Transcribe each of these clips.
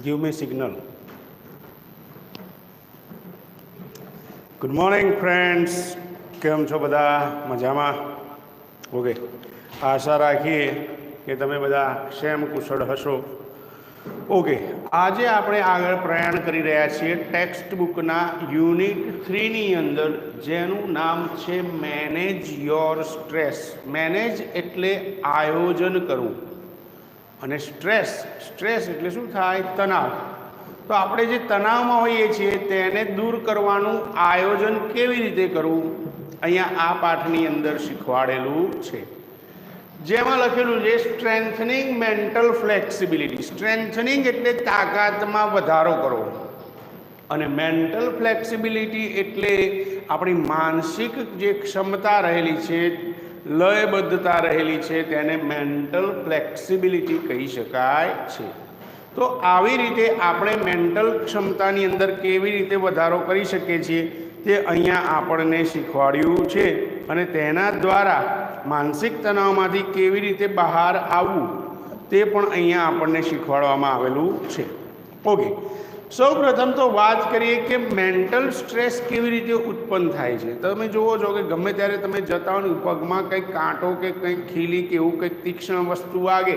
Give me signal. Good morning, friends. કેમ છો બધા? મજામાં? ઓકે. આશા રાખીએ કે તમે બધા ક્ષેમ કુશળ હશો. ઓકે. આજે આપણે આગળ પ્રયાણ કરી રહ્યા છીએ ટેક્સ્ટ બુકના યુનિટ 3ની અંદર, જેનું નામ છે મેનેજ યોર સ્ટ્રેસ. મેનેજ એટલે આયોજન કરવું, અને સ્ટ્રેસ એટલે શું થાય? તણાવ. તો આપણે જે તણાવમાં હોઈએ છીએ તેને દૂર કરવાનું આયોજન કેવી રીતે કરવું, અહીંયા આ પાઠની અંદર શીખવાડેલું છે. જેમાં લખેલું છે સ્ટ્રેન્થનિંગ મેન્ટલ ફ્લેક્સિબિલિટી. સ્ટ્રેન્થનિંગ એટલે તાકાતમાં વધારો કરવો, અને મેન્ટલ ફ્લેક્સિબિલિટી એટલે આપણી માનસિક જે ક્ષમતા રહેલી છે, લયબદ્ધતા રહેલી છે, તેને મેન્ટલ ફ્લેક્સિબિલિટી કહી શકાય છે. તો આવી રીતે આપણે મેન્ટલ ક્ષમતાની અંદર કેવી રીતે વધારો કરી શકીએ છીએ તે અહીંયા આપણને શીખવાડ્યું છે, અને તેના દ્વારા માનસિક તણાવમાંથી કેવી રીતે બહાર આવવું તે પણ અહીંયા આપણને શીખવાડવામાં આવેલું છે. ઓકે. સૌ પ્રથમ તો વાત કરીએ કે મેન્ટલ સ્ટ્રેસ કેવી રીતે ઉત્પન્ન થાય છે. તમે જુઓ છો કે ગમે ત્યારે તમે જતા હો ને, પગમાં કંઈક કાંટો કે કંઈક ખીલી કે એવું કંઈક તીક્ષ્ણ વસ્તુ વાગે,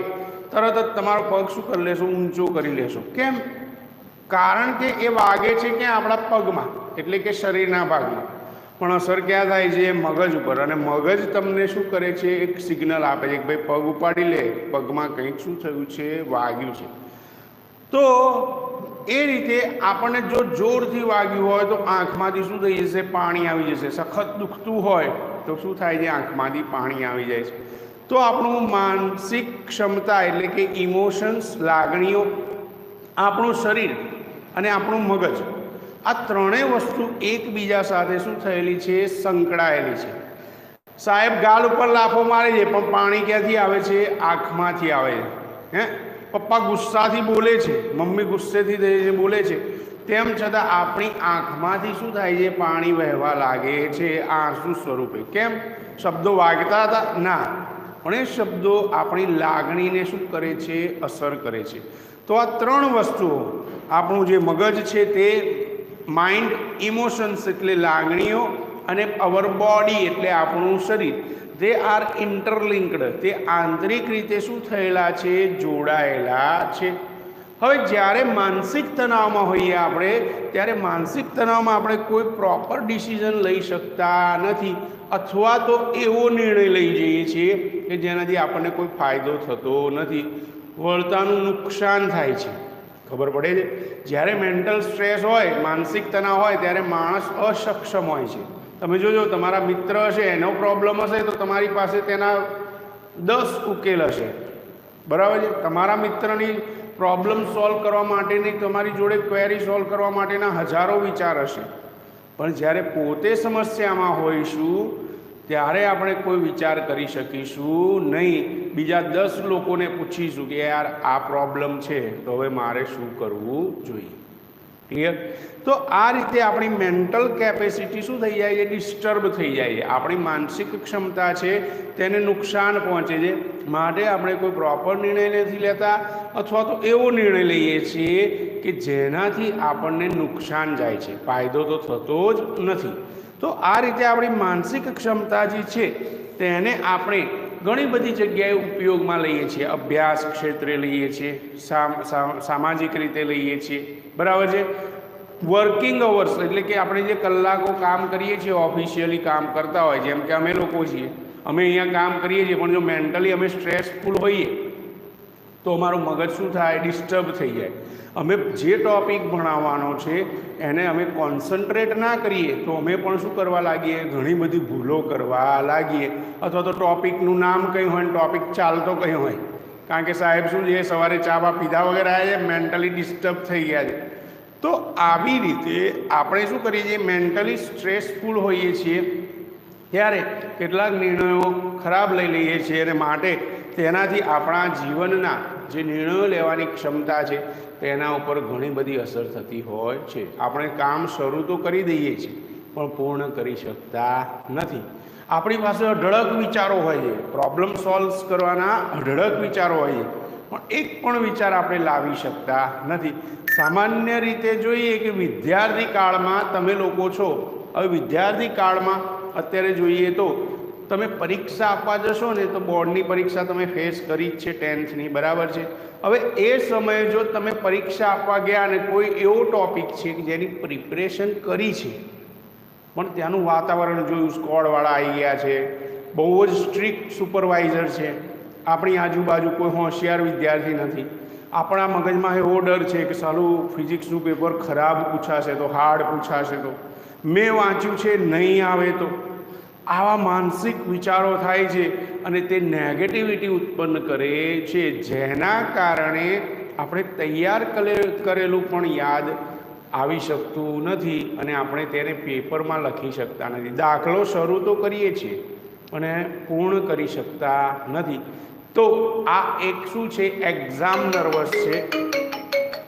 તરત જ તમારો પગ શું કરી લેશો? ઊંચો કરી લેશો. કેમ? કારણ કે એ વાગે છે ક્યાં? આપણા પગમાં, એટલે કે શરીરના ભાગમાં. પણ અસર ક્યાં થાય છે? મગજ ઉપર. અને મગજ તમને શું કરે છે? એક સિગ્નલ આપે છે કે ભાઈ પગ ઉપાડી લે, પગમાં કંઈક શું થયું છે? વાગ્યું છે. તો એ રીતે આપણને જો જોરથી વાગ્યું હોય તો આંખમાંથી શું થઈ જશે? પાણી આવી જશે. સખત દુખતું હોય તો શું થાય છે? આંખમાંથી પાણી આવી જાય છે. તો આપણું માનસિક ક્ષમતા એટલે કે ઇમોશન્સ, લાગણીઓ, આપણું શરીર અને આપણું મગજ, આ ત્રણેય વસ્તુ એકબીજા સાથે શું થયેલી છે? સંકળાયેલી છે. સાહેબ ગાલ ઉપર લાફો મારે છે, પણ પાણી ક્યાંથી આવે છે? આંખમાંથી આવે છે. પપ્પા ગુસ્સાથી બોલે છે, મમ્મી ગુસ્સેથી બોલે છે, તેમ છતાં આપણી આંખમાંથી શું થાય છે? પાણી વહેવા લાગે છે આંસુ સ્વરૂપે. કેમ? શબ્દો વાગતા હતા? ના, પણ એ શબ્દો આપણી લાગણીને શું કરે છે? અસર કરે છે. તો આ ત્રણ વસ્તુઓ, આપણું જે મગજ છે તે માઇન્ડ, ઇમોશન્સ એટલે લાગણીઓ, અને અવર બોડી એટલે આપણું શરીર, દે આર ઇન્ટરલિંક્ડ. તે આંતરિક રીતે શું થયેલા છે? જોડાયેલા છે. હવે જ્યારે માનસિક તણાવમાં હોઈએ આપણે, ત્યારે માનસિક તણાવમાં આપણે કોઈ પ્રોપર ડિસિઝન લઈ શકતા નથી, અથવા તો એવો નિર્ણય લઈ જઈએ છીએ કે જેનાથી આપણને કોઈ ફાયદો થતો નથી, વળતાનું નુકસાન થાય છે. ખબર પડે છે? જ્યારે મેન્ટલ સ્ટ્રેસ હોય, માનસિક તણાવ હોય, ત્યારે માણસ અસક્ષમ હોય છે. તમે જોજો, તમારા મિત્ર હશે, એનો પ્રોબ્લેમ હશે તો તમારી પાસે તેના 10 ઉકેલ હશે. બરાબર છે? તમારા મિત્રની પ્રોબ્લેમ સોલ્વ કરવા માટેની તમારી જોડે ક્વેરી સોલ્વ કરવા માટેના હજારો વિચાર હશે, પણ જ્યારે પોતે સમસ્યામાં હોઈશું ત્યારે આપણે કોઈ વિચાર કરી શકીશું નહીં. બીજા 10 લોકોને પૂછીશું કે યાર આ પ્રોબ્લેમ છે, તો હવે મારે શું કરવું જોઈએ. ક્લિયર? તો આ રીતે આપણી મેન્ટલ કેપેસિટી શું થઈ જાય છે? ડિસ્ટર્બ થઈ જાય છે. આપણી માનસિક ક્ષમતા છે તેને નુકસાન પહોંચે છે. માટે આપણે કોઈ પ્રોપર નિર્ણય નથી લેતા, અથવા તો એવો નિર્ણય લઈએ છીએ કે જેનાથી આપણને નુકસાન જાય છે, ફાયદો તો થતો જ નથી. તો આ રીતે આપણી માનસિક ક્ષમતા જે છે તેને આપણે ઘણી બધી જગ્યાએ ઉપયોગમાં લઈએ છીએ. અભ્યાસ ક્ષેત્રે લઈએ છીએ, સામાજિક રીતે લઈએ છીએ. બરાબર છે? વર્કિંગ અવર્સ એટલે કે આપણે જે કલાકો કામ કરીએ છીએ, ઓફિશિયલી કામ કરતા હોય, જેમ કે અમે લોકો છીએ, અમે અહીંયા કામ કરીએ છીએ, પણ જો મેન્ટલી અમે સ્ટ્રેસફુલ હોઈએ તો અમારું મગજ શું થાય? ડિસ્ટર્બ થઈ જાય. અમે જે ટૉપિક ભણાવવાનો છે એને અમે કોન્સન્ટ્રેટ ના કરીએ તો અમે પણ શું કરવા લાગીએ? ઘણી બધી ભૂલો કરવા લાગીએ. અથવા તો ટૉપિકનું નામ કંઈ હોય ને ટૉપિક ચાલતો કંઈ હોય, કારણ કે સાહેબ શું છે, સવારે ચા બા પીધા વગર આવ્યા છે, મેન્ટલી ડિસ્ટર્બ થઈ ગયા છે. તો આવી રીતે આપણે શું કરીએ છીએ? મેન્ટલી સ્ટ્રેસફુલ હોઈએ છીએ ત્યારે કેટલાક નિર્ણયો ખરાબ લઈ લઈએ છીએ, અને માટે તેનાથી આપણા જીવનના જે નિર્ણયો લેવાની ક્ષમતા છે તેના ઉપર ઘણી બધી અસર થતી હોય છે. આપણે કામ શરૂ તો કરી દઈએ છીએ પણ પૂર્ણ કરી શકતા નથી. આપણી પાસે અઢળક વિચારો હોય છે, પ્રોબ્લેમ સોલ્વ કરવાના અઢળક વિચારો હોય છે, પણ એક પણ વિચાર આપણે લાવી શકતા નથી. સામાન્ય રીતે જોઈએ કે વિદ્યાર્થી કાળમાં તમે લોકો છો, હવે વિદ્યાર્થી કાળમાં અત્યારે જોઈએ તો તમે પરીક્ષા આપવા જશો ને તો બોર્ડની પરીક્ષા તમે ફેસ કરી જ છે 10thની, બરાબર છે. હવે એ સમયે જો તમે પરીક્ષા આપવા ગયા અને કોઈ એવો ટૉપિક છે કે જેની પ્રિપરેશન કરી છે પણ ત્યાંનું વાતાવરણ જોયું, સ્કોડવાળા આવી ગયા છે, બહુ જ સ્ટ્રિક્ટ સુપરવાઇઝર છે, આપણી આજુબાજુ કોઈ હોશિયાર વિદ્યાર્થી નથી, આપણા મગજમાં એવો ડર છે કે સાલું ફિઝિક્સનું પેપર ખરાબ પૂછાશે તો, હાર્ડ પૂછાશે તો, મેં વાંચ્યું છે નહીં આવે તો, આવા માનસિક વિચારો થાય છે અને તે નેગેટિવિટી ઉત્પન્ન કરે છે, જેના કારણે આપણે તૈયાર કરેલું પણ યાદ આવી શકતું નથી અને આપણે તેને પેપરમાં લખી શકતા નથી. દાખલો શરૂ તો કરીએ છીએ અને પૂર્ણ કરી શકતા નથી. તો આ એક શું છે? એક્ઝામ નર્વસ છે,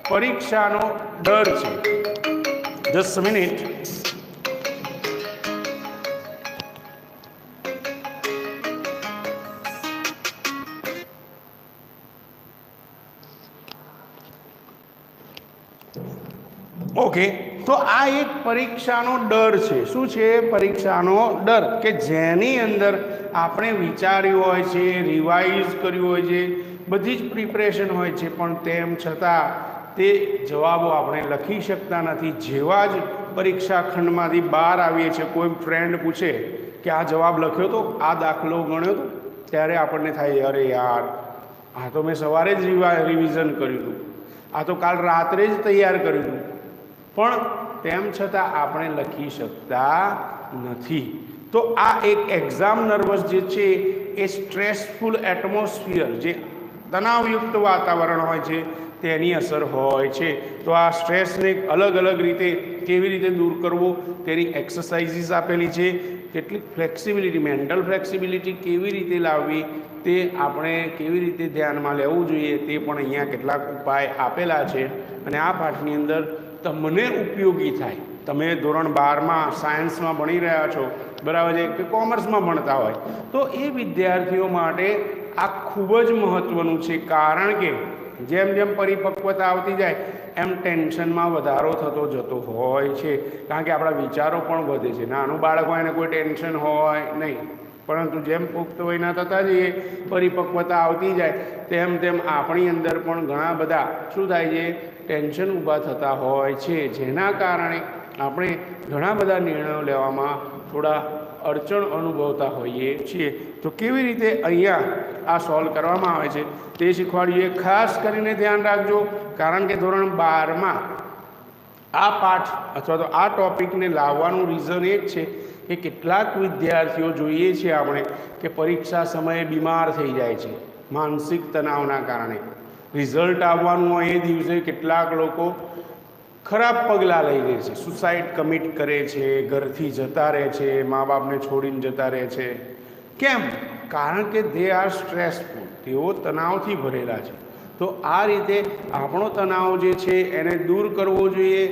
પરીક્ષાનો ડર છે. Just minute. ઓકે, તો આ એક પરીક્ષાનો ડર છે. શું છે? પરીક્ષાનો ડર, કે જેની અંદર આપણે વિચાર્યું હોય છે, રિવાઇઝ કર્યું હોય છે, બધી જ પ્રિપરેશન હોય છે, પણ તેમ છતાં તે જવાબો આપણે લખી શકતા નથી. જેવા જ પરીક્ષા ખંડમાંથી બહાર આવીએ છીએ, કોઈ ફ્રેન્ડ પૂછે કે આ જવાબ લખ્યો તો, આ દાખલો ગણ્યો તો, ત્યારે આપણને થાય અરે યાર, આ તો મેં સવારે જ રિવિઝન કર્યું હતું, આ તો કાલ રાત્રે જ તૈયાર કર્યું હતું, પણ તેમ છતાં આપણે લખી શકતા નથી. તો આ એક એક્ઝામ નર્વસ જે છે એ સ્ટ્રેસફુલ એટમોસ્ફિયર, જે તણાવયુક્ત વાતાવરણ હોય છે તેની અસર હોય છે. તો આ સ્ટ્રેસને અલગ અલગ રીતે કેવી રીતે દૂર કરવો તેની એક્સરસાઇઝીસ આપેલી છે. કેટલીક ફ્લેક્સિબિલિટી, મેન્ટલ ફ્લેક્સિબિલિટી કેવી રીતે લાવવી તે આપણે કેવી રીતે ધ્યાનમાં લેવું જોઈએ તે પણ અહીંયા કેટલાક ઉપાય આપેલા છે અને આ પાઠની અંદર તમને ઉપયોગી થાય. તમે ધોરણ 12માં સાયન્સમાં ભણી રહ્યા છો, બરાબર છે, કે કોમર્સમાં ભણતા હોય તો એ વિદ્યાર્થીઓ માટે આ ખૂબ જ મહત્ત્વનું છે. કારણ કે જેમ જેમ પરિપક્વતા આવતી જાય એમ ટેન્શનમાં વધારો થતો જતો હોય છે. કારણ કે આપણા વિચારો પણ વધે છે. નાનું બાળક હોય એને કોઈ ટેન્શન હોય નહીં, પરંતુ જેમ પુખ્ત વયના થતા જઈએ, પરિપક્વતા આવતી જાય તેમ તેમ આપણી અંદર પણ ઘણા બધા શું થાય છે? ટેન્શન ઊભા થતા હોય છે, જેના કારણે આપણે ઘણા બધા નિર્ણયો લેવામાં થોડા અડચણ અનુભવતા હોઈએ છીએ. તો કેવી રીતે અહીંયા આ સોલ્વ કરવામાં આવે છે તે શીખવાડીએ. ખાસ કરીને ધ્યાન રાખજો, કારણ કે ધોરણ 12માં આ પાઠ અથવા તો આ ટૉપિકને લાવવાનું રીઝન એ જ છે કે કેટલાક વિદ્યાર્થીઓ જોઈએ છીએ આપણે કે પરીક્ષા સમયે બીમાર થઈ જાય છે માનસિક તણાવના કારણે. રિઝલ્ટ આવવાનું હોય એ દિવસે કેટલાક લોકો ખરાબ પગલાં લઈ લે છે, સુસાઇડ કમિટ કરે છે, ઘરથી જતા રહે છે, મા બાપને છોડીને જતા રહે છે. કેમ? કારણ કે દે આર સ્ટ્રેસફુલ, તેઓ તણાવથી ભરેલા છે. તો આ રીતે આપણો તણાવ જે છે એને દૂર કરવો જોઈએ.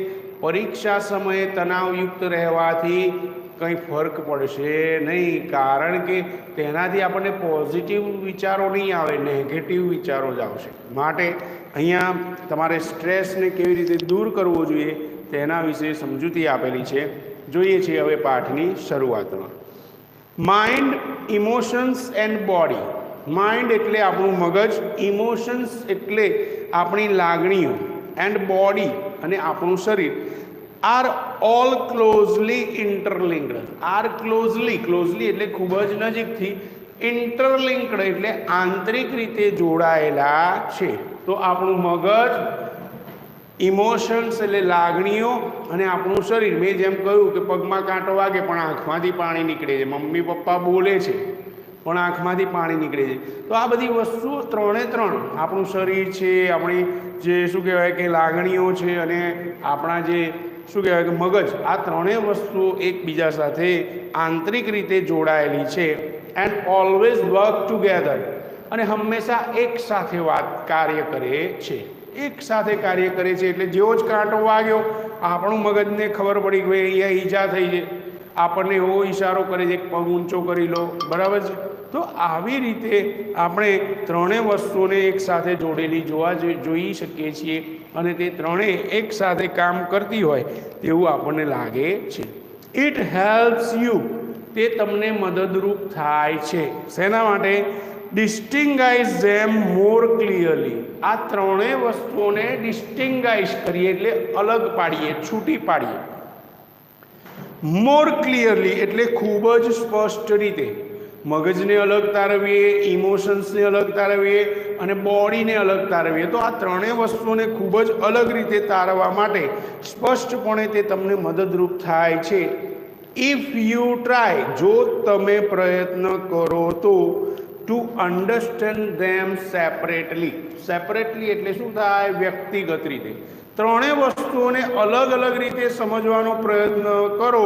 પરીક્ષા સમયે તણાવયુક્ત રહેવાથી કંઈ ફરક પડશે નહીં, કારણ કે તેનાથી આપણને પોઝિટિવ વિચારો નહીં આવે, નેગેટિવ વિચારો જ આવશે. માટે અહીંયા તમારે સ્ટ્રેસને કેવી રીતે દૂર કરવો જોઈએ તેના વિશે સમજૂતી આપેલી છે. જોઈએ છીએ હવે પાઠની શરૂઆતમાં. Mind, emotions and body. Mind એટલે આપણું મગજ, ઇમોશન્સ એટલે આપણી લાગણીઓ, એન્ડ બોડી અને આપણું શરીર are all closely interlinked. Are closely એટલે ખૂબ જ નજીકથી, ઇન્ટરલિંક્ડ એટલે આંતરિક રીતે જોડાયેલા છે. તો આપણું મગજ, ઇમોશન્સ એટલે લાગણીઓ અને આપણું શરીર, મેં જેમ કહ્યું કે પગમાં કાંટો વાગે પણ આંખમાંથી પાણી નીકળે છે, મમ્મી પપ્પા બોલે છે પણ આંખમાંથી પાણી નીકળે છે. તો આ બધી વસ્તુઓ ત્રણે ત્રણ, આપણું શરીર છે, આપણી જે શું કહેવાય કે લાગણીઓ છે અને આપણા જે શું કહેવાય કે મગજ, આ ત્રણેય વસ્તુઓ એકબીજા સાથે આંતરિક રીતે જોડાયેલી છે. એન્ડ ઓલવેઝ વર્ક ટુગેધર, અને હંમેશા એક સાથે કાર્ય કરે છે. એક સાથે કાર્ય કરે છે એટલે જેવો જ કાંટો વાગ્યો આપણું મગજને ખબર પડી કે ભાઈ અહીંયા ઈજા થઈ છે, આપણને એવો ઈશારો કરે છે કે પગ ઊંચો કરી લો, બરાબર છે, તો આવી રીતે આપણે ત્રણેય વસ્તુઓને એકસાથે જોડેલી જોઈ શકીએ છીએ અને તે ત્રણેય એકસાથે કામ કરતી હોય તેવું આપણને લાગે છે. ઇટ હેલ્પ્સ યુ, તે તમને મદદરૂપ થાય છે. શેના માટે? ડિસ્ટિંગાઇઝ ધેમ મોર ક્લિયરલી. આ ત્રણેય વસ્તુઓને ડિસ્ટિંગાઇઝ કરીએ એટલે અલગ પાડીએ, છૂટી પાડીએ. મોર ક્લિયરલી એટલે ખૂબ જ સ્પષ્ટ રીતે. મગજને અલગ તારવીએ, ઇમોશન્સને અલગ તારવીએ અને બોડીને અલગ તારવીએ. તો આ ત્રણેય વસ્તુઓને ખૂબ જ અલગ રીતે તારવા માટે સ્પષ્ટપણે તે તમને મદદરૂપ થાય છે. ઇફ યુ ટ્રાય, જો તમે પ્રયત્ન કરો તો, to understand them separately. Separately એટલે શું થાય? વ્યક્તિગત રીતે. ત્રણેય વસ્તુઓને અલગ અલગ રીતે સમજવાનો પ્રયત્ન કરો.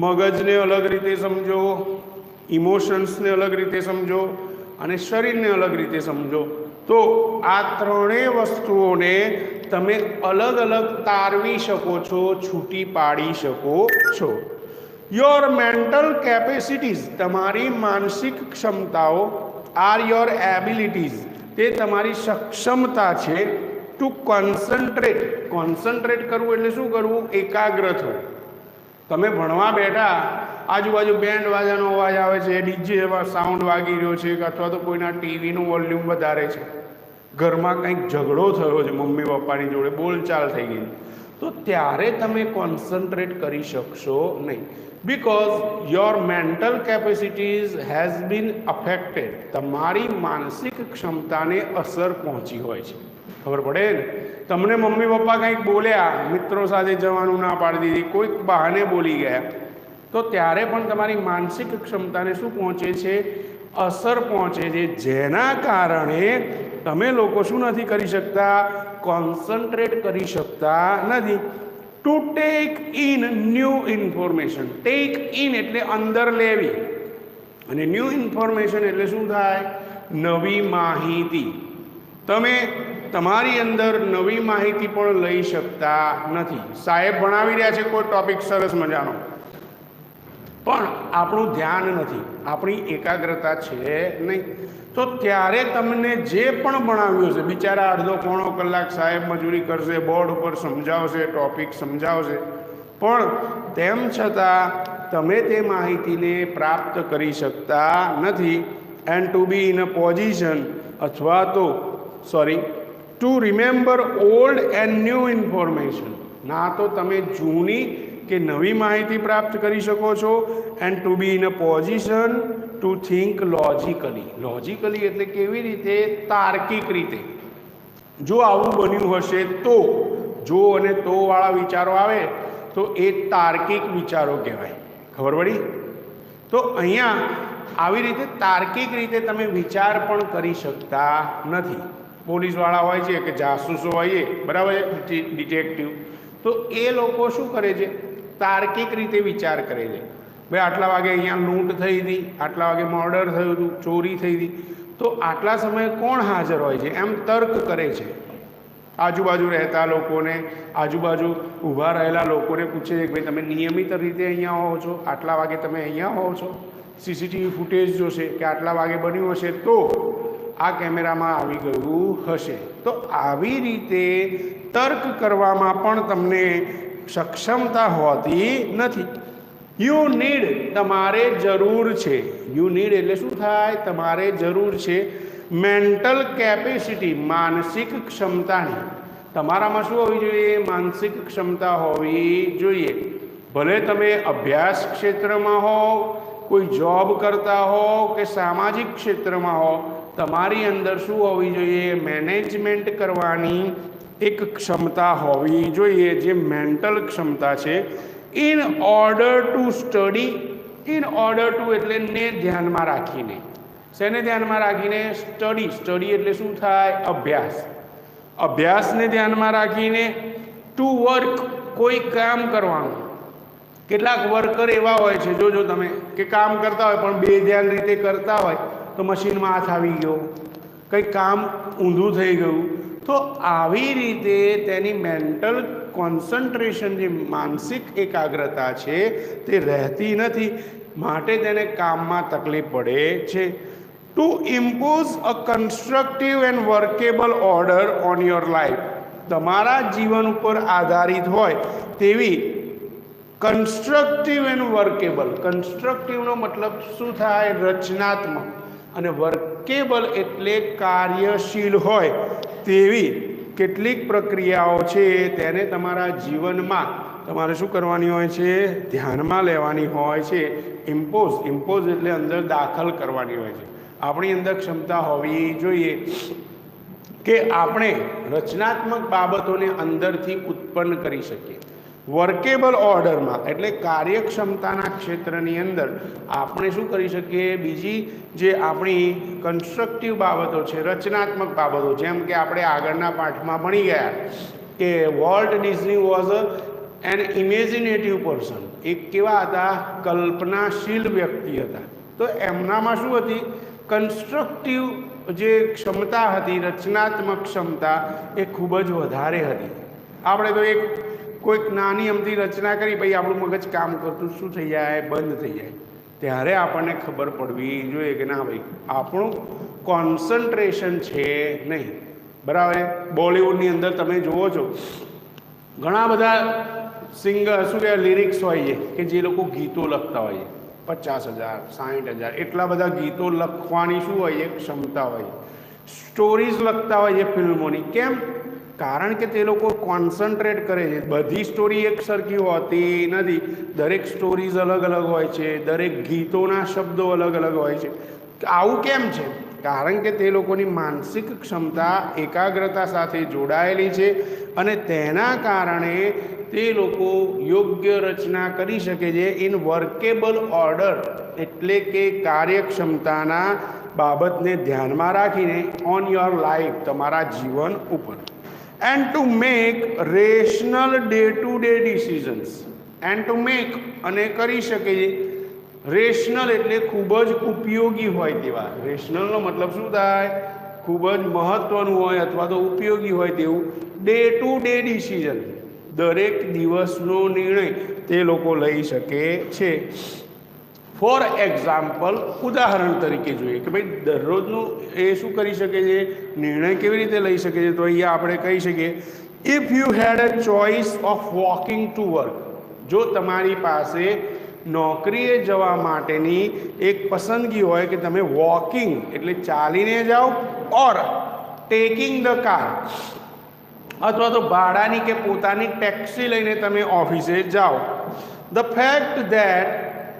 મગજને અલગ રીતે સમજો, ઇમોશન્સને અલગ રીતે સમજો અને શરીરને અલગ રીતે સમજો. તો આ ત્રણેય વસ્તુઓને તમે અલગ અલગ તારવી શકો છો, છૂટી પાડી શકો છો. યોર મેન્ટલ કેપેસિટીઝ, તમારી માનસિક ક્ષમતાઓ, આર યોર એબિલિટીઝ, તે તમારી સક્ષમતા છે. ટુ કોન્સન્ટ્રેટ, કોન્સન્ટ્રેટ કરવું એટલે શું કરવું? એકાગ્ર થવું. તમે ભણવા બેઠા, આજુબાજુ બેન્ડ વાજાનો અવાજ આવે છે, ડીજે સાઉન્ડ વાગી રહ્યો છે, અથવા તો કોઈના ટીવીનું વોલ્યુમ વધારે છે, ઘરમાં કંઈક ઝઘડો થયો છે મમ્મી પપ્પાની જોડે, બોલચાલ થઈ ગઈ, તો ત્યારે તમે કોન્સન્ટ્રેટ કરી શકશો નહીં. Because your mental capacities has been affected. તમારી માનસિક ક્ષમતાને અસર પહોંચી હોય છે. ખબર પડે ને? તમને મમ્મી પપ્પા કંઈક બોલ્યા, મિત્રો સાથે જવાનું ના પાડી દીધી, કોઈક બહાને બોલી ગયા, તો ત્યારે પણ તમારી માનસિક ક્ષમતાને શું પહોંચે છે? અસર પહોંચે છે. જેના કારણે તમે લોકો શું નથી કરી શકતા? કોન્સન્ટ્રેટ કરી શકતા નથી. To take in new information. Tech in એટલે અંદર લેવી, અને ન્યૂ ઇન્ફોર્મેશન એટલે શું થાય? નવી માહિતી. તમે તમારી અંદર નવી માહિતી પણ લઈ શકતા નથી. સાહેબ ભણાવી રહ્યા છે કોઈ ટોપિક સરસ મજાનો, પણ આપણું ધ્યાન નથી, આપણી એકાગ્રતા છે નહીં, તો ત્યારે તમને જે પણ ભણાવ્યું છે, બિચારા અડધો પોણો કલાક સાહેબ મજૂરી કરશે, બોર્ડ ઉપર સમજાવશે, ટોપિક સમજાવશે, પણ તેમ છતાં તમે તે માહિતીને પ્રાપ્ત કરી શકતા નથી. And to be in a position, અથવા તો to remember old and new information. ના તો તમે જૂની કે નવી માહિતી પ્રાપ્ત કરી શકો છો. And to be in a position to think logically. Logically એટલે કેવી રીતે? તાર્કિક રીતે. જો આવું બન્યું હશે તો, જો અને તો વાળા વિચારો આવે તો એ તાર્કિક વિચારો કહેવાય. ખબર પડી? તો અહીંયા આવી રીતે તાર્કિક રીતે તમે વિચાર પણ કરી શકતા નથી. પોલીસવાળા હોય છે કે જાસૂસો હોય, બરાબર, ડિટેક્ટિવ, તો એ લોકો શું કરે છે? તાર્કિક રીતે વિચાર કરે છે. ભાઈ આટલા વાગે અહીંયા લૂંટ થઈ હતી, આટલા વાગે મર્ડર થયું હતું, ચોરી થઈ હતી, તો આટલા સમયે કોણ હાજર હોય છે? એમ તર્ક કરે છે. આજુબાજુ રહેતા લોકોને, આજુબાજુ ઊભા રહેલા લોકોને પૂછે છે કે ભાઈ તમે નિયમિત રીતે અહીંયા હોવ છો? આટલા વાગે તમે અહીંયા હોવ છો? સીસીટીવી ફૂટેજ જોશે કે આટલા વાગે બન્યું હશે તો આ કેમેરામાં આવી ગયું હશે. તો આવી રીતે તર્ક કરવામાં પણ તમને સક્ષમતા હોતી નથી. યુ નીડ, તમારે જરૂર છે. યુ નીડ એટલે શું થાય? તમારે જરૂર છે મેન્ટલ કેપેસિટી, માનસિક ક્ષમતાની. તમારામાં શું હોવી જોઈએ? માનસિક ક્ષમતા હોવી જોઈએ. ભલે તમે અભ્યાસ ક્ષેત્રમાં હો, કોઈ જોબ કરતા હો કે સામાજિક ક્ષેત્રમાં હો, તમારી અંદર શું હોવી જોઈએ? મેનેજમેન્ટ કરવાની એક ક્ષમતા હોવી જોઈએ, જે મેન્ટલ ક્ષમતા છે. In order to study, in order to એટલે ને ધ્યાનમાં રાખીને. શેને ધ્યાનમાં રાખીને? સ્ટડી. સ્ટડી એટલે શું થાય? અભ્યાસ. અભ્યાસને ધ્યાનમાં રાખીને ટુ વર્ક, કોઈ કામ કરવાનું. કેટલાક વર્કર એવા હોય છે, જોજો તમે, કે કામ કરતા હોય પણ બેધ્યાન રીતે કરતા હોય, તો મશીનમાં હાથ આવી ગયો, કંઈ કામ ઊંધું થઈ ગયું, તો આવી રીતે તેની મેન્ટલ કોન્સન્ટ્રેશન, જે માનસિક એકાગ્રતા છે તે રહેતી નથી. માટે તેને કામમાં તકલીફ પડે છે. To impose a constructive and workable order on your life, તમારા જીવન ઉપર આધારિત હોય તેવી કન્સ્ટ્રક્ટિવ એન્ડ વર્કેબલ. કન્સ્ટ્રક્ટિવનો મતલબ શું થાય? રચનાત્મક. અને વર્કેબલ એટલે કાર્યશીલ હોય તેવી કેટલીક પ્રક્રિયાઓ છે તેને તમારા જીવનમાં તમારે શું કરવાની હોય છે? ધ્યાનમાં લેવાની હોય છે. ઇમ્પોઝ એટલે અંદર દાખલ કરવાની હોય છે. આપણી અંદર ક્ષમતા હોવી જોઈએ કે આપણે રચનાત્મક બાબતોને અંદરથી ઉત્પન્ન કરી શકીએ. વર્કેબલ ઓર્ડરમાં એટલે કાર્યક્ષમતાના ક્ષેત્રની અંદર આપણે શું કરી શકીએ? બીજી જે આપણી કન્સ્ટ્રક્ટિવ બાબતો છે, રચનાત્મક બાબતો, જેમ કે આપણે આગળના પાઠમાં ભણી ગયા કે Walt Disney was an imaginative person. એક કેવા હતા? કલ્પનાશીલ વ્યક્તિ હતા. તો એમનામાં શું હતી? કન્સ્ટ્રક્ટિવ જે ક્ષમતા હતી, રચનાત્મક ક્ષમતા, એ ખૂબ જ વધારે હતી. આપણે તો કોઈક નાની અમથી રચના કરી, પછી આપણું મગજ કામ કરતું શું થઈ જાય? બંધ થઈ જાય. ત્યારે આપણને ખબર પડવી જોઈએ કે ના ભાઈ, આપણું કોન્સન્ટ્રેશન છે નહીં. બરાબર. બોલિવૂડની અંદર તમે જુઓ છો ઘણા બધા સિંગર શું કહેવાય લિરિક્સ હોય છે કે જે લોકો ગીતો લખતા હોય છે. 50,000 60,000 એટલા બધા ગીતો લખવાની શું હોય? એક ક્ષમતા હોય. સ્ટોરીઝ લખતા હોય છે ફિલ્મોની. કેમ? કારણ કે તે લોકો કોન્સન્ટ્રેટ કરે છે. બધી સ્ટોરી એક સરખી હોતી નથી. દરેક સ્ટોરીઝ અલગ અલગ હોય છે. દરેક ગીતોના શબ્દો અલગ અલગ હોય છે. આવું કેમ છે? કારણ કે તે લોકોની માનસિક ક્ષમતા એકાગ્રતા સાથે જોડાયેલી છે અને તેના કારણે તે લોકો યોગ્ય રચના કરી શકે છે ઇન વર્કેબલ ઓર્ડર, એટલે કે કાર્યક્ષમતાના બાબતને ધ્યાનમાં રાખીને ઓન યોર લાઈફ, તમારા જીવન ઉપર. And to make rational day to day decisions. And to make અને કરી શકે છે. રેશનલ એટલે ખૂબ જ ઉપયોગી હોય તેવા. રેશનલનો મતલબ શું થાય? ખૂબ જ મહત્વનું હોય અથવા તો ઉપયોગી હોય તેવું. ડે ટુ ડે ડિસિઝન, દરેક દિવસનો નિર્ણય તે લોકો લઈ શકે છે. ફોર એક્ઝામ્પલ, ઉદાહરણ તરીકે જોઈએ કે ભાઈ દરરોજનું એ શું કરી શકે છે? નિર્ણય કેવી રીતે લઈ શકે છે? તો અહીંયા આપણે કહી શકીએ, if you had a choice of walking to work, જો તમારી પાસે નોકરીએ જવા માટેની એક પસંદગી હોય કે તમે વોકિંગ એટલે ચાલીને જાઓ, ઓર ટેકિંગ ધ કાર અથવા તો ભાડાની કે પોતાની ટેક્સી લઈને તમે ઓફિસે જાઓ. ધ ફેક્ટ ધેટ,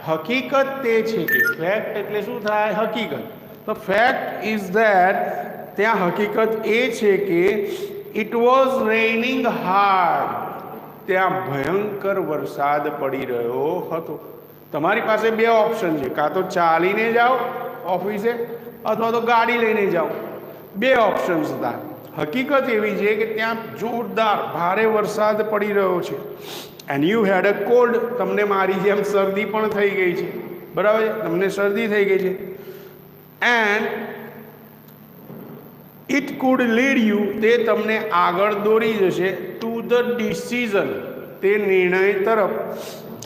હકીકત તે છે કે, ફેક્ટ એટલે શું થાય? હકીકત. ધ ફેક્ટ ઇઝ ધેટ, ત્યાં હકીકત એ છે કે ઇટ વોઝ રેઇનિંગ હાર્ડ, ત્યાં ભયંકર વરસાદ પડી રહ્યો હતો. તમારી પાસે બે ઓપ્શન છે, કાં તો ચાલીને જાઓ ઓફિસે અથવા તો ગાડી લઈને જાઓ. બે ઓપ્શન્સ હતા. હકીકત એવી છે કે ત્યાં જોરદાર ભારે વરસાદ પડી રહ્યો છે. And you had a cold, તમને મારી જેમ શરદી પણ થઈ ગઈ છે. બરાબર છે? તમને શરદી થઈ ગઈ છે. And it could lead you, તે તમને આગળ દોરી જશે ટુ ધ ડિસિઝન, તે નિર્ણય તરફ,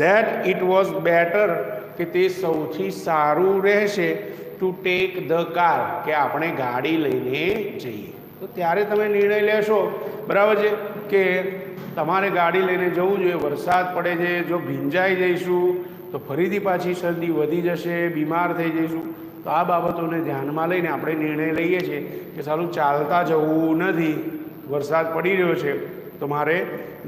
ધેટ ઇટ વોઝ બેટર, કે તે સૌથી સારું રહેશે ટુ ટેક ધ કાર, કે આપણે ગાડી લઈને જઈએ. તો ત્યારે તમે નિર્ણય લેશો, બરાબર છે, કે તમારે ગાડી લઈને જવું જોઈએ. વરસાદ પડે છે, જો ભીંજાઈ જઈશું તો ફરીથી પાછી શરદી વધી જશે, બીમાર થઈ જઈશું. તો આ બાબતોને ધ્યાનમાં લઈને આપણે નિર્ણય લઈએ છીએ કે સારું ચાલતા જવું નથી, વરસાદ પડી રહ્યો છે તો મારે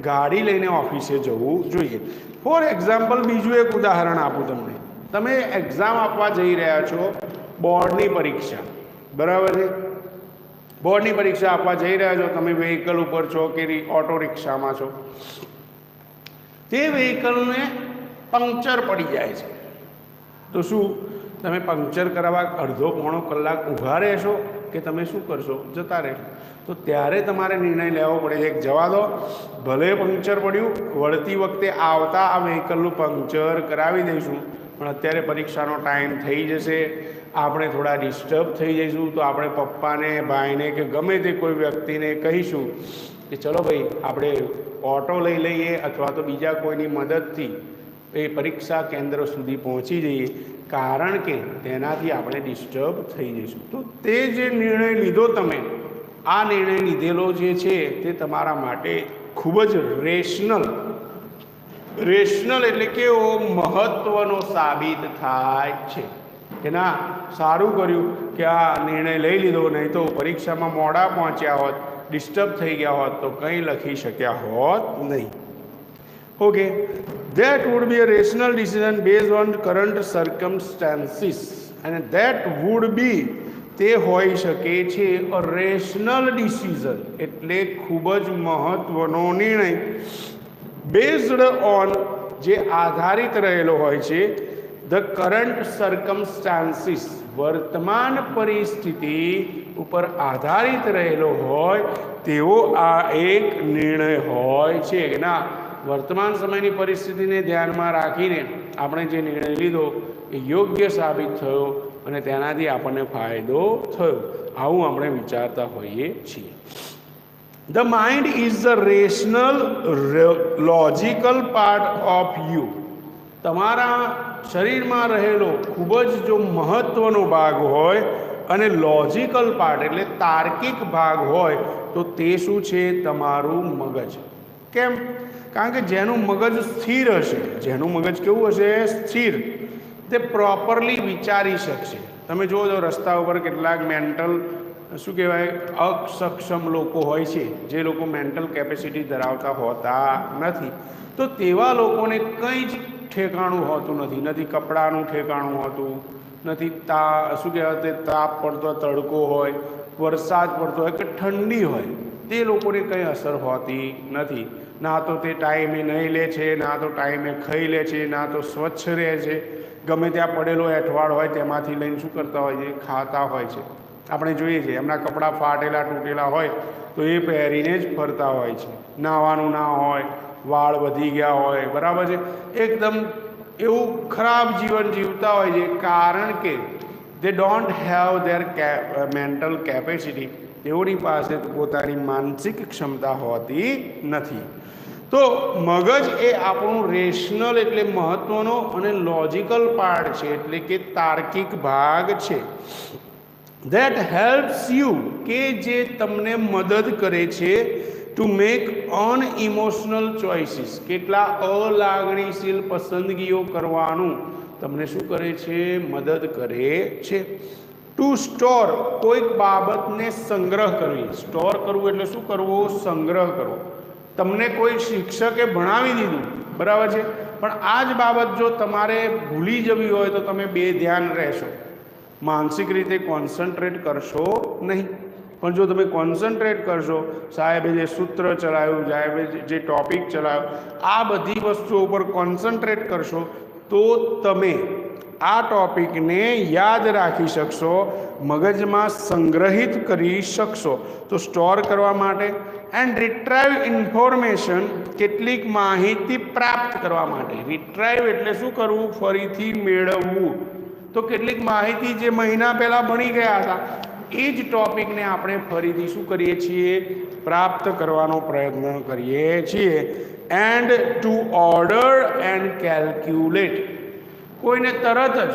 ગાડી લઈને ઓફિસે જવું જોઈએ. ફોર એક્ઝામ્પલ, બીજું એક ઉદાહરણ આપું તમને. તમે એક્ઝામ આપવા જઈ રહ્યા છો, બોર્ડની પરીક્ષા. બરાબર છે? બોર્ડની પરીક્ષા આપવા જઈ રહ્યા છો, તમે વ્હીકલ ઉપર છો કે ઓટો રિક્ષામાં છો. તે વ્હીકલને પંક્ચર પડી જાય છે તો શું તમે પંક્ચર કરાવવા અડધો પોણો કલાક ઊભા રહેશો કે તમે શું કરશો? જતા રહેશો. તો ત્યારે તમારે નિર્ણય લેવો પડે છે કે જવા દો, ભલે પંક્ચર પડ્યું, વળતી વખતે આવતા આ વ્હીકલનું પંક્ચર કરાવી દઈશું, પણ અત્યારે પરીક્ષાનો ટાઈમ થઈ જશે, આપણે થોડા ડિસ્ટર્બ થઈ જઈશું, તો આપણે પપ્પાને, ભાઈને કે ગમે તે કોઈ વ્યક્તિને કહીશું કે ચલો ભાઈ આપણે ઓટો લઈ લઈએ અથવા તો બીજા કોઈની મદદથી એ પરીક્ષા કેન્દ્ર સુધી પહોંચી જઈએ, કારણ કે તેનાથી આપણે ડિસ્ટર્બ થઈ જઈશું. તો તે જે નિર્ણય લીધો તમે, આ નિર્ણય લીધેલો જે છે તે તમારા માટે ખૂબ જ રેશનલ એટલે કેવો મહત્વનો સાબિત થાય છે કે ના, સારું કર્યું કે આ નિર્ણય લઈ લીધો, નહીં તો પરીક્ષામાં મોડા પહોંચ્યા હોત, ડિસ્ટર્બ થઈ ગયા હોત તો કંઈ લખી શક્યા હોત નહીં. Okay, that would be a rational decision based on current circumstances, and that would be તે હોઈ શકે છે a rational decision એટલે ખૂબ જ મહત્વનો નિર્ણય, based on જે આધારિત રહેલો હોય છે the current circumstances વર્તમાન પરિસ્થિતિ ઉપર આધારિત રહેલો હોય તેવો આ એક નિર્ણય હોય છે કે ના, વર્તમાન સમયની પરિસ્થિતિને ધ્યાનમાં રાખીને આપણે જે નિર્ણય લીધો એ યોગ્ય સાબિત થયો અને તેનાથી આપણને ફાયદો થયો, આવું આપણે વિચારતા હોઈએ છીએ. The mind is the rational logical part of you. તમારા શરીરમાં રહેલો ખૂબ જ જો મહત્વનો ભાગ હોય અને લોજિકલ પાર્ટ એટલે તાર્કિક ભાગ હોય તો તે શું છે? તમારું મગજ. કેમ? કારણ કે જેનું મગજ સ્થિર હશે, જેનું મગજ કેવું હશે? સ્થિર, તે પ્રોપરલી વિચારી શકશે. તમે જુઓ તો રસ્તા ઉપર કેટલાક મેન્ટલ શું કહેવાય અસક્ષમ લોકો હોય છે, જે લોકો મેન્ટલ કેપેસિટી ધરાવતા હોતા નથી, તો તેવા લોકોને કંઈ જ ઠેકાણું હોતું નથી કપડાનું ઠેકાણું હોતું નથી, શું કહેવાય તે તાપ પડતો, તડકો હોય, વરસાદ પડતો હોય કે ઠંડી હોય, તે લોકોને કંઈ અસર હોતી નથી. ના તો તે ટાઈમે નહીં લે છે, ના તો ટાઈમે ખાઈ લે છે, ના તો સ્વચ્છ રહે છે, ગમે ત્યાં પડેલો એઠવાડ હોય તેમાંથી લઈને શું કરતા હોય છે? ખાતા હોય છે. આપણે જોઈએ છીએ એમના કપડાં ફાટેલા તૂટેલા હોય તો એ પહેરીને જ ફરતા હોય છે. નાહવાનું ના હોય, વાળ વધી ગયા હોય, બરાબર છે, એકદમ એવું ખરાબ જીવન જીવતા હોય છે, કારણ કે દે don't have there mental capacity. તેઓની પાસે પોતાની માનસિક ક્ષમતા હોતી નથી. તો મગજ એ આપણું રેશનલ એટલે મહત્વનો અને લોજિકલ પાર્ટ છે, એટલે કે તાર્કિક ભાગ છે. ધેટ હેલ્પ્સ યુ કે જે તમને મદદ કરે છે ટુ મેક અનઇમોશનલ ચોઇસીસ, કેટલા અલાગણીશીલ પસંદગીઓ કરવાનું તમને શું કરે છે? મદદ કરે છે. ટુ સ્ટોર, કોઈક બાબતને સંગ્રહ કરવી. સ્ટોર કરવું એટલે શું કરવું? સંગ્રહ કરવો. તમને કોઈ શિક્ષકે ભણાવી દીધું, બરાબર છે, પણ આ જ બાબત જો તમારે ભૂલી જવી હોય તો તમે બેધ્યાન રહેશો, માનસિક રીતે કોન્સન્ટ્રેટ કરશો નહીં. પણ જો તમે કોન્સન્ટ્રેટ કરશો, સાહેબે જે સૂત્ર ચલાવ્યું, સાહેબે જે ટોપિક ચલાવ્યો, આ બધી વસ્તુઓ ઉપર કોન્સન્ટ્રેટ કરશો તો તમે આ ટોપિકને યાદ રાખી શકશો, મગજમાં સંગ્રહિત કરી શકશો. તો સ્ટોર કરવા માટે એન્ડ રિટ્રાઈવ ઇન્ફોર્મેશન, કેટલીક માહિતી પ્રાપ્ત કરવા માટે. રિટ્રાઈવ એટલે શું કરવું? ફરીથી મેળવવું. તો કેટલીક માહિતી જે મહિના પહેલાં ભણી ગયા હતા એ જ ટોપિકને આપણે ફરીથી શું કરીએ છીએ? પ્રાપ્ત કરવાનો પ્રયત્ન કરીએ છીએ. And two order and calculate, કોઈને તરત જ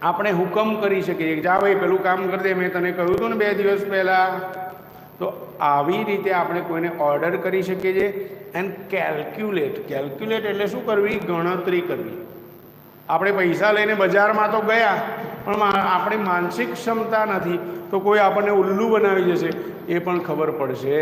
આપણે હુકમ કરી શકીએ કે જા ભાઈ પેલું કામ કરી દે, મેં તને કહ્યું હતું ને 2 દિવસ પહેલાં. તો આવી રીતે આપણે કોઈને ઓર્ડર કરી શકીએ છીએ. એન્ડ કેલ્ક્યુલેટ, કેલ્ક્યુલેટ એટલે શું કરવી? ગણતરી કરવી. આપણે પૈસા લઈને બજારમાં તો ગયા, પણ આપણી માનસિક ક્ષમતા નથી, તો કોઈ આપણને ઉલ્લુ બનાવી જશે એ પણ ખબર પડશે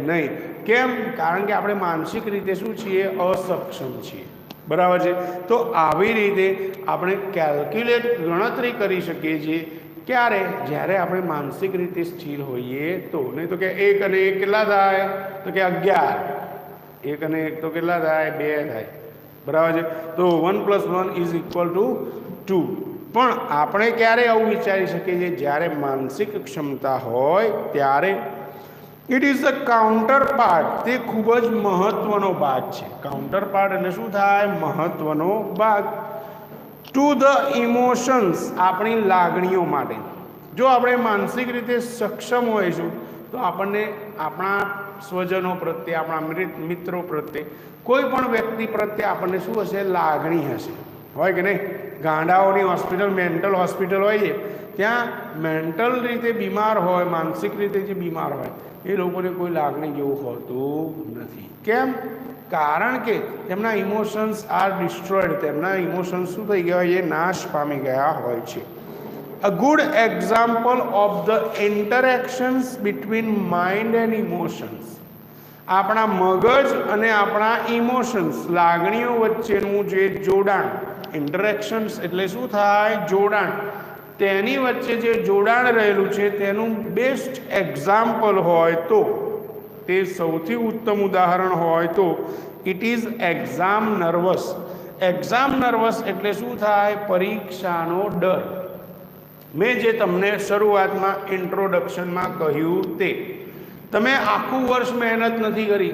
નહીં. કેમ? કારણ કે આપણે માનસિક રીતે શું છીએ? અસક્ષમ છીએ, બરાબર છે. તો આવી રીતે આપણે કેલ્ક્યુલેટ ગણતરી કરી શકીએ છીએ. ક્યારે? જ્યારે આપણે માનસિક રીતે સ્થિર હોઈએ તો. નહીં તો કે 1 અને 1 કેટલા થાય? તો કે 11. 1 અને 1 તો કેટલા થાય? 2 થાય, બરાબર છે. તો 1 + 1 = 2. પણ આપણે ક્યારે આવું વિચારી શકીએ છીએ? જ્યારે માનસિક ક્ષમતા હોય ત્યારે. It is the counter part, તે ખૂબ જ મહત્વનો ભાગ છે. કાઉન્ટર પાર્ટ એટલે શું થાય? મહત્વનો ભાગ. ટુ ધ ઇમોશન્સ, આપણી લાગણીઓ માટે. જો આપણે માનસિક રીતે સક્ષમ હોઈશું તો આપણને આપણા સ્વજનો પ્રત્યે, આપણા મિત્રો પ્રત્યે, કોઈ પણ વ્યક્તિ પ્રત્યે આપણને શું હશે? લાગણી હશે, હોય કે નહીં? ગાંડાઓની હોસ્પિટલ, મેન્ટલ હોસ્પિટલ હોય છે, ત્યાં મેન્ટલ રીતે બીમાર હોય, માનસિક રીતે જે બીમાર હોય એ લોકોને કોઈ લાગણી જેવું હોતું નથી. કેમ? કારણ કે તેમના ઇમોશન્સ આર ડિસ્ટ્રોયડ. તેમના ઇમોશન્સ શું થઈ ગયા હોય? એ નાશ પામી ગયા હોય છે. A good example of the interactions between mind and emotions. આપણા મગજ અને આપણા ઇમોશન્સ, લાગણીઓ વચ્ચેનું જે જોડાણ, ઇન્ટરેક્શન્સ એટલે શું થાય? જોડાણ. તેની વચ્ચે જે જોડાણ રહેલું છે તેનું બેસ્ટ એક્ઝામ્પલ હોય તો, તે સૌથી ઉત્તમ ઉદાહરણ હોય તો it is exam nervous. Exam nervous એટલે શું થાય? પરીક્ષાનો ડર. મેં જે તમને શરૂઆતમાં ઇન્ટ્રોડક્શનમાં કહ્યું તે, તમે આખું વર્ષ મહેનત નથી કરી,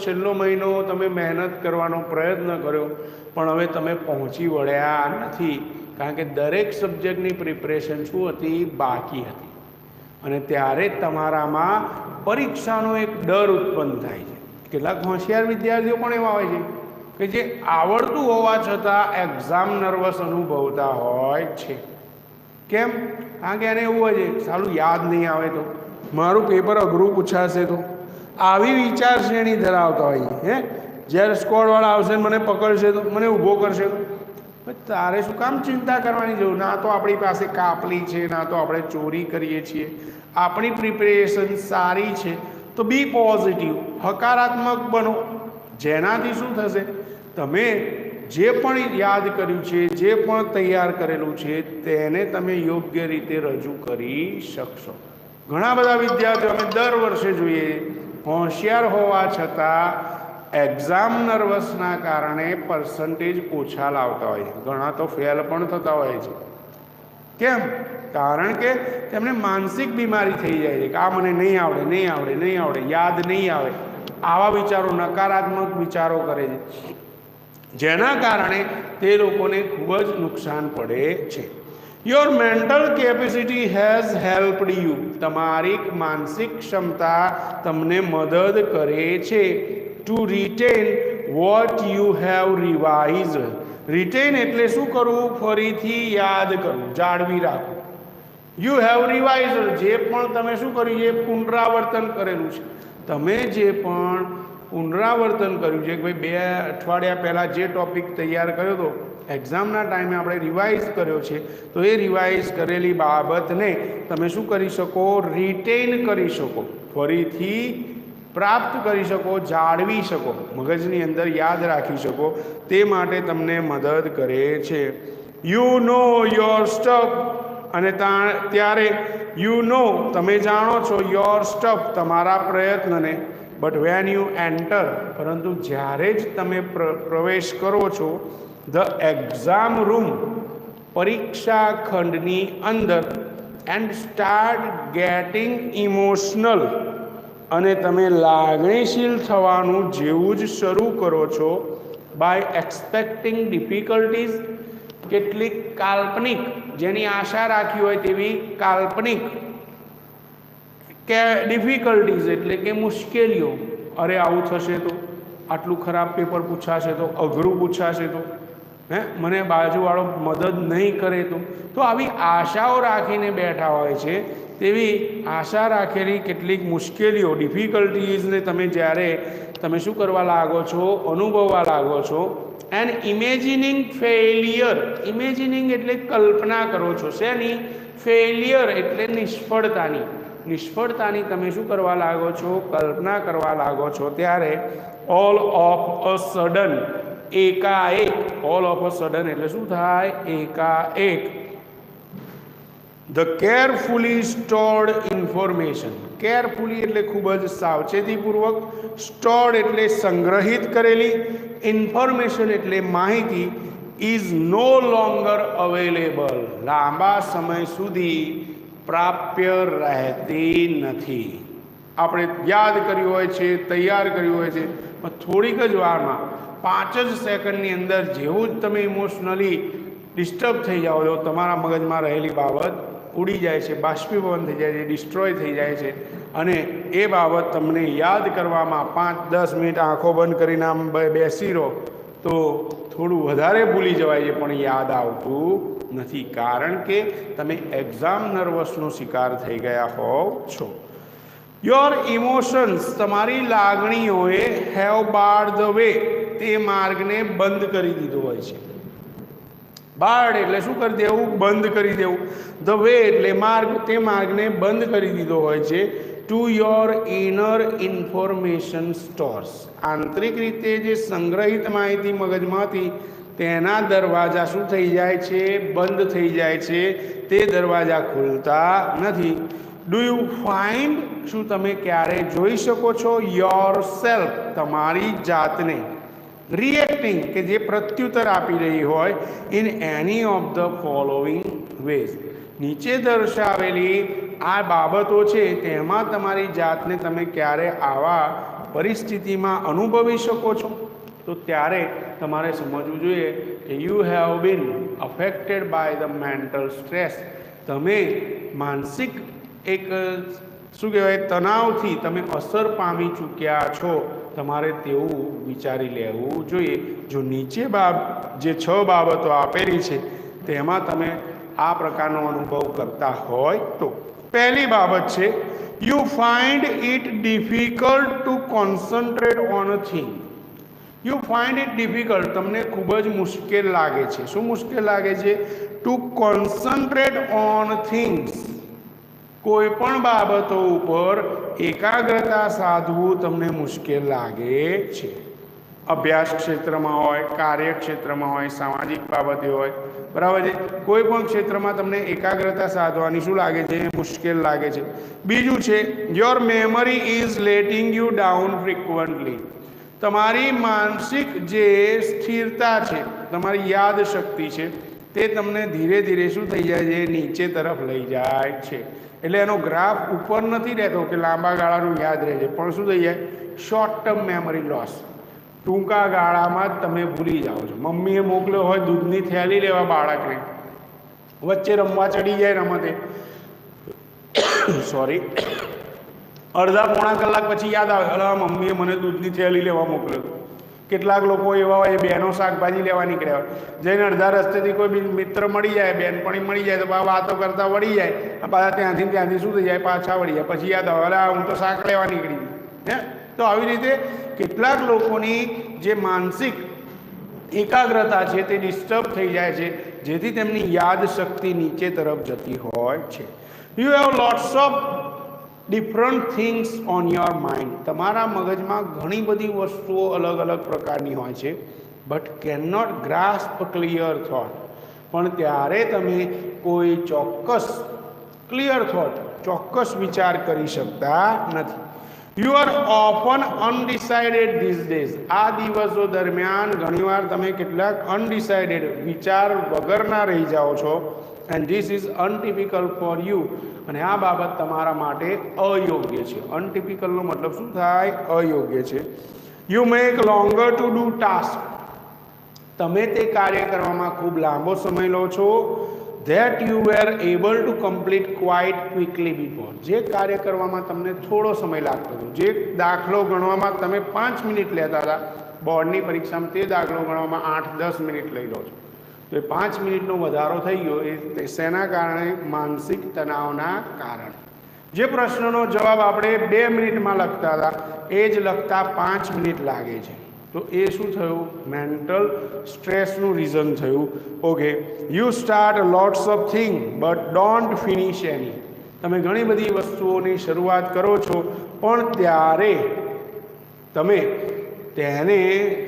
છેલ્લો મહિનો તમે મહેનત કરવાનો પ્રયત્ન કર્યો, પણ હવે તમે પહોંચી વળ્યા નથી, કારણ કે દરેક સબ્જેક્ટની પ્રિપરેશન શું હતી? બાકી હતી. અને ત્યારે તમારામાં પરીક્ષાનો એક ડર ઉત્પન્ન થાય છે. કેટલાક હોશિયાર વિદ્યાર્થીઓ પણ એવા હોય છે કે જે આવડતું હોવા છતાં એક્ઝામ નર્વસ અનુભવતા હોય છે. કેમ? કારણ કે એને એવું હોય છે, સાલું યાદ નહીં આવે તો, મારું પેપર અઘરું પૂછાશે તો, આવી વિચાર શ્રેણી ધરાવતા હોય છે. જ્યારે સ્કોડવાળા આવશે મને પકડશે તો, મને ઊભો કરશે તો, તારે શું કામ ચિંતા કરવાની જરૂર? ના તો આપણી પાસે કાપલી છે, ના તો આપણે ચોરી કરીએ છીએ, આપણી પ્રિપેરેશન સારી છે. તો બી પોઝિટિવ, હકારાત્મક બનો. જેનાથી શું થશે? તમે જે પણ યાદ કર્યું છે, જે પણ તૈયાર કરેલું છે, તેને તમે યોગ્ય રીતે રજૂ કરી શકશો. ઘણા બધા વિદ્યાર્થીઓ અમે દર વર્ષે જોઈએ, હોશિયાર હોવા છતાં એક્ઝામ નર્વસના કારણે પર્સન્ટેજ ઓછા લાવતા હોય છે. ઘણા તો ફેલ પણ થતા હોય છે. કેમ? કારણ કે તેમને માનસિક બીમારી થઈ જાય છે કે આ મને નહીં આવડે, નહીં આવડે, નહીં આવડે, યાદ નહીં આવે, આવા વિચારો, નકારાત્મક વિચારો કરે છે, જેના કારણે તે લોકોને ખૂબ જ નુકસાન પડે છે. Your mental capacity has helped you. તમારી માનસિક ક્ષમતા તમને મદદ કરે છે to retain what you have revised. Retain એટલે શું કરવું? ફરીથી યાદ કરવું, જાળવી રાખવું. યુ હેવ રિવાઇઝડ, જે પણ તમે શું કર્યું છે? પુનરાવર્તન કરેલું છે. તમે જે પણ પુનરાવર્તન કર્યું છે કે ભાઈ 2 અઠવાડિયા પહેલાં જે ટૉપિક તૈયાર કર્યો હતો, એક્ઝામના ટાઈમે આપણે રિવાઇઝ કર્યો છે, તો એ રિવાઇઝ કરેલી બાબતને તમે શું કરી શકો? રિટેન કરી શકો, ફરીથી પ્રાપ્ત કરી શકો, જાળવી શકો, મગજની અંદર યાદ રાખી શકો. તે માટે તમને મદદ કરે છે. You know your stuff. અને ત્યારે યુ નો, તમે જાણો છો, યોર સ્ટફ, તમારા પ્રયત્નને. બટ વેન યુ એન્ટર, પરંતુ જ્યારે જ તમે પ્રવેશ કરો છો ધ એક્ઝામ રૂમ, પરીક્ષા ખંડની અંદર, એન્ડ સ્ટાર્ટ ગેટિંગ ઇમોશનલ, અને તમે લાગણીશીલ થવાનું જેવું જ શરૂ કરો છો, બાય એક્સપેક્ટિંગ ડિફિકલ્ટીઝ, કેટલીક કાલ્પનિક, જેની આશા રાખી હોય તેવી કાલ્પનિક કે ડિફિકલ્ટીઝ એટલે કે મુશ્કેલીઓ. અરે આવું થશે તો, આટલું ખરાબ પેપર પૂછાશે તો, અઘરું પૂછાશે તો, મને બાજુવાળો મદદ નહીં કરે તો આવી આશાઓ રાખીને બેઠા હોય છે. તેવી આશા રાખેલી કેટલીક મુશ્કેલીઓ, ડિફિકલ્ટીઝને તમે શું કરવા લાગો છો? અનુભવવા લાગો છો. And ઇમેજિનિંગ failure. ઇમેજિનિંગ એટલે કલ્પના કરો છો. શેની? ફેલિયર એટલે નિષ્ફળતાની તમે શું કરવા લાગો છો? કલ્પના કરવા લાગો છો. ત્યારે ઓલ ઓફ અ સડન, એકાએક, ઓલ ઓફ અ સડન એટલે શું થાય? એકાએક. The carefully stored information. Carefully એટલે ખૂબ જ સાવચેતીપૂર્વક, સ્ટોર્ડ એટલે સંગ્રહિત કરેલી, ઇન્ફોર્મેશન એટલે માહિતી, ઇઝ નો લોંગર અવેલેબલ, લાંબા સમય સુધી પ્રાપ્ય રહેતી નથી. આપણે યાદ કર્યું હોય છે, તૈયાર કર્યું હોય છે, પણ થોડીક જ વારમાં, 5 જ સેકન્ડની અંદર જેવું જ તમે ઇમોશનલી ડિસ્ટર્બ થઈ જાઓ છો, તમારા મગજમાં રહેલી બાબત ઉડી જાય છે, બાષ્પીભવન થઈ જાય છે, ડિસ્ટ્રોય થઈ જાય છે, અને એ બાબત તમને યાદ કરવામાં 5-10 મિનિટ આંખો બંધ કરીને આમ બેસી રહો તો થોડું વધારે ભૂલી જવાય છે, પણ યાદ આવતું નથી, કારણ કે તમે એક્ઝામ નર્વસનો શિકાર થઈ ગયા હોવ છો. યોર ઇમોશન્સ, તમારી લાગણીઓએ હેવ બાર્ડ ધ વે, તે માર્ગને બંધ કરી દીધો હોય છે. બાર્ડ એટલે શું કરી દેવું? બંધ કરી દેવું. ધ વે એટલે માર્ગ, તે માર્ગને બંધ કરી દીધો હોય છે. To your inner information stores, આંતરિક રીતે જે સંગ્રહિત માહિતી મગજમાંથી, તેના દરવાજા શું થઈ જાય છે? બંધ થઈ જાય છે. તે દરવાજા ખુલતા નથી. ડુ યુ ફાઇન્ડ, શું તમે ક્યારે જોઈ શકો છો? યોર સેલ્ફ, તમારી જાતને, રિએક્ટિંગ કે જે પ્રત્યુત્તર આપી રહી હોય, in any of the following ways, નીચે દર્શાવેલી આ બાબતો છે તેમાં તમારી જાતને તમે ક્યારે આવા પરિસ્થિતિમાં અનુભવી શકો છો? તો ત્યારે તમારે સમજવું જોઈએ કે you have been affected by the mental stress, તમે માનસિક એક શું કહેવાય તણાવથી તમે અસર પામી ચૂક્યા છો. તમારે તેવું વિચારી લેવું જોઈએ. જો નીચે જે 6 બાબતો આપેલી છે તેમાં તમે આ પ્રકારનો અનુભવ કરતા હોય તો પહેલી બાબત છે, you find it difficult to concentrate on a thing. You find it difficult, તમને ખૂબ જ મુશ્કેલ લાગે છે. શું મુશ્કેલ લાગે છે? ટુ કોન્સન્ટ્રેટ ઓન થિંગ્સ, કોઈ પણ બાબતો ઉપર એકાગ્રતા સાધવું તમને મુશ્કેલ લાગે છે. અભ્યાસ ક્ષેત્રમાં હોય, કાર્યક્ષેત્રમાં હોય, સામાજિક બાબતે હોય, બરાબર છે. કોઈ પણ ક્ષેત્રમાં તમને એકાગ્રતા સાધવાની શું લાગે છે? મુશ્કેલ લાગે છે. બીજું છે, your memory is letting you down frequently, તમારી માનસિક જે સ્થિરતા છે, તમારી યાદ શક્તિ છે, તે તમને ધીરે ધીરે શું થઈ જાય છે? નીચે તરફ લઈ જાય છે. એટલે એનો ગ્રાફ ઉપર નથી રહેતો કે લાંબા ગાળાનું યાદ રહે છે, પણ શું થઈ જાય? શોર્ટ ટર્મ મેમરી લોસ, ટૂંકા ગાળામાં જ તમે ભૂલી જાઓ છો. મમ્મીએ મોકલ્યો હોય દૂધની થેલી લેવા બાળકને, વચ્ચે રમવા ચડી જાય રમતે, સોરી, અડધા પોણા કલાક પછી યાદ આવે, અલા મમ્મીએ મને દૂધની થેલી લેવા મોકલ્યો. કેટલાક લોકો એવા હોય, બહેનો શાકભાજી લેવા નીકળ્યા હોય, જઈને અડધા રસ્તેથી કોઈ મિત્ર મળી જાય, બેનપણી મળી જાય, તો વાતો કરતા વળી જાય, પાછા ત્યાંથી શું થઈ જાય? પાછા વળી જાય. પછી યાદ આવે, અલા હું તો શાક લેવા નીકળી ગઈ. તો આવી રીતે કેટલાક લોકોની જે માનસિક એકાગ્રતા છે તે ડિસ્ટર્બ થઈ જાય છે, જેથી તેમની યાદ શક્તિ નીચે તરફ જતી હોય છે. You have lots of different things on your mind, તમારા મગજમાં ઘણી બધી વસ્તુઓ અલગ અલગ પ્રકારની હોય છે. But can not grasp clear thought, પણ ત્યારે તમે કોઈ ચોક્કસ ક્લિયર થોટ, ચોક્કસ વિચાર કરી શકતા નથી. You are often undecided this days, આ દિવસો દરમિયાન ઘણીવાર તમે કેટલાક અનડિસાઇડેડ, વિચાર વગરના રહી જાઓ છો. And this is untypical for you, અને આ બાબત તમારા માટે અયોગ્ય છે. અનટિપિકલનો મતલબ શું થાય? અયોગ્ય છે. You make longer to do task, તમે તે કાર્ય કરવામાં ખૂબ લાંબો સમય લો છો. That you were able to complete quite quickly before, જે કાર્ય કરવામાં તમને થોડો સમય લાગતો હતો, જે દાખલો ગણવામાં તમે 5 મિનિટ લેતા હતા બોર્ડની પરીક્ષામાં, તે દાખલો ગણવામાં 8-10 મિનિટ લઈ લો છો. તો એ 5 મિનિટનો વધારો થઈ ગયો. એ શેના કારણે? માનસિક તણાવના કારણે. જે પ્રશ્નનો જવાબ આપણે 2 મિનિટમાં લખતા હતા, એ જ લખતા 5 મિનિટ લાગે છે. તો એ શું થયું? મેન્ટલ સ્ટ્રેસનું રીઝન થયું. Okay, you start lots of thing but don't finish any, તમે ઘણી બધી વસ્તુઓની શરૂઆત કરો છો, પણ ત્યારે તમે તેને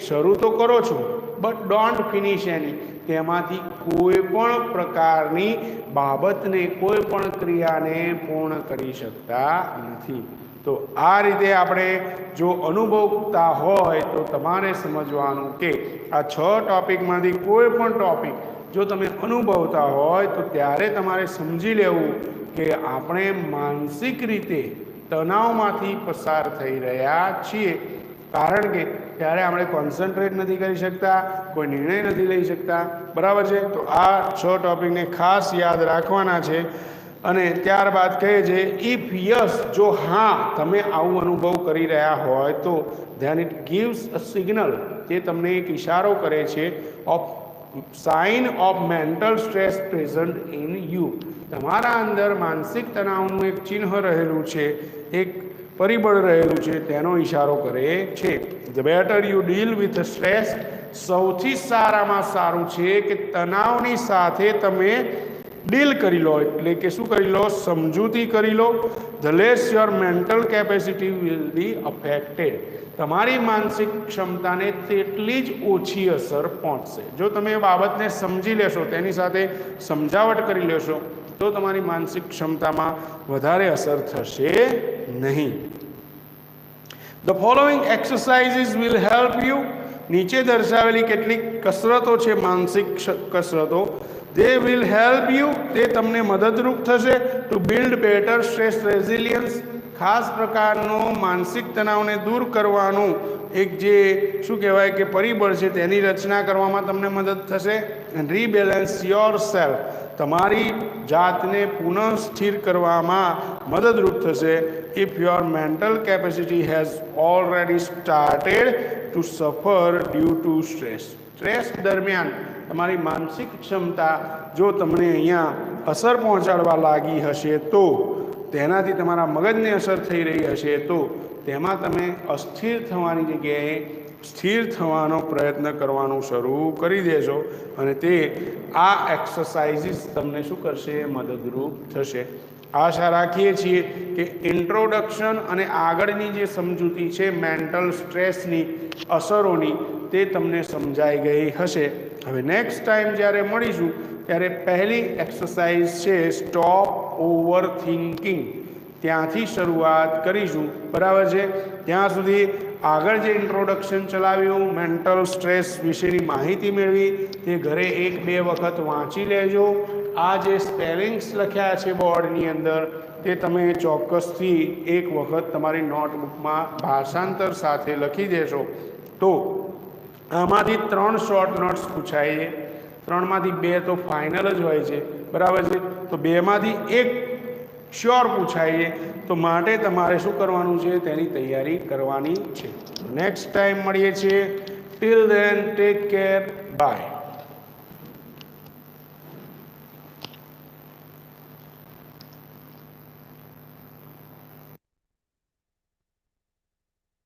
શરૂ તો કરો છો, બટ ડોન્ટ ફિનિશ એની, તેમાંથી કોઈ પણ પ્રકારની બાબતને, કોઈ પણ ક્રિયાને પૂર્ણ કરી શકતા નથી. તો આ રીતે આપણે જો અનુભવતા હોય તો તમારે સમજવાનું કે આ 6 ટોપિકમાંથી કોઈ પણ ટોપિક જો તમે અનુભવતા હોય તો ત્યારે તમારે સમજી લેવું કે આપણે માનસિક રીતે તણાવમાંથી પસાર થઈ રહ્યા છીએ. કારણ કે ત્યારે આપણે કોન્સન્ટ્રેટ નથી કરી શકતા, કોઈ નિર્ણય નથી લઈ શકતા. બરાબર છે? તો આ 6 ટોપિકને ખાસ યાદ રાખવાના છે. અને ત્યારબાદ કહે છે ઇફ યસ, જો હા તમે આવું અનુભવ કરી રહ્યા હોય તો then it gives a signal, તે તમને એક ઇશારો કરે છે of sine of mental stress present in you, તમારા અંદર માનસિક તણાવનું એક ચિહ્ન રહેલું છે, એક પરિબળ રહેલું છે, તેનો ઇશારો કરે છે. The better you deal with stress, સૌથી સારામાં સારું છે કે તણાવની સાથે તમે ડીલ કરી લો, એટલે કે શું કરી લો, સમજૂતી કરી લો. The less your mental capacity will be affected, તમારી માનસિક ક્ષમતાને તેટલી જ ઓછી અસર પહોંચશે. જો તમે એ બાબતને સમજી લેશો, તેની સાથે સમજાવટ કરી લેશો, તો તમારી માનસિક ક્ષમતામાં વધારે અસર થશે નહીં. The following exercises will help you, નીચે દર્શાવેલી કેટલીક કસરતો છે, માનસિક કસરતો, they will help you, તે તમને મદદરૂપ થશે to build better stress resilience, ખાસ પ્રકારનો માનસિક તણાવને દૂર કરવાનું એક જે શું કહેવાય કે પરિબળ છે તેની રચના કરવામાં તમને મદદ થશે. એન્ડ રીબેલેન્સ યોર સેલ્ફ, તમારી જાતને પુનઃ સ્થિર કરવામાં મદદરૂપ થશે. If your mental capacity has already started to સફર ડ્યુ ટુ સ્ટ્રેસ, સ્ટ્રેસ દરમિયાન તમારી માનસિક ક્ષમતા જો તમને અહીંયા અસર પહોંચાડવા લાગી હશે, તો તેનાથી તમારા મગજને અસર થઈ રહી હશે, તો તેમાં તમે અસ્થિર થવાની જગ્યાએ સ્થિર થવાનો પ્રયત્ન કરવાનું શરૂ કરી દેશો, અને તે આ એક્સરસાઇઝીસ તમને શું કરશે, મદદરૂપ થશે. આશા રાખીએ છીએ કે ઇન્ટ્રોડક્શન અને આગળની જે સમજૂતી છે મેન્ટલ સ્ટ્રેસની અસરોની, તે તમને સમજાઈ ગઈ હશે. હવે નેક્સ્ટ ટાઈમ જ્યારે મળીશું ત્યારે પહેલી એક્સરસાઇઝ છે સ્ટોપ ઓવર થિંકિંગ, ત્યાંથી શરૂઆત કરીશું. બરાબર છે? ત્યાં સુધી આગળ જે ઇન્ટ્રોડક્શન ચલાવ્યું, મેન્ટલ સ્ટ્રેસ વિશેની માહિતી મેળવી, તે ઘરે 1-2 વખત વાંચી લેજો. આ જે સ્પેલિંગ્સ લખ્યા છે બોર્ડની અંદર, તે તમે ચોક્કસથી એક વખત તમારી નોટબુકમાં ભાષાંતર સાથે લખી દેશો. તો આમાંથી 3 શોર્ટ નોટ્સ પૂછાય છે, 3માંથી 2 તો ફાઇનલ જ હોય છે. બરાબર છે? તો 2માંથી 1 શ્યોર પૂછાય છે, તો માટે તમારે શું કરવાનું છે, તેની તૈયારી કરવાની છે. નેક્સ્ટ ટાઈમ મળીએ છીએ. Till then take care, by.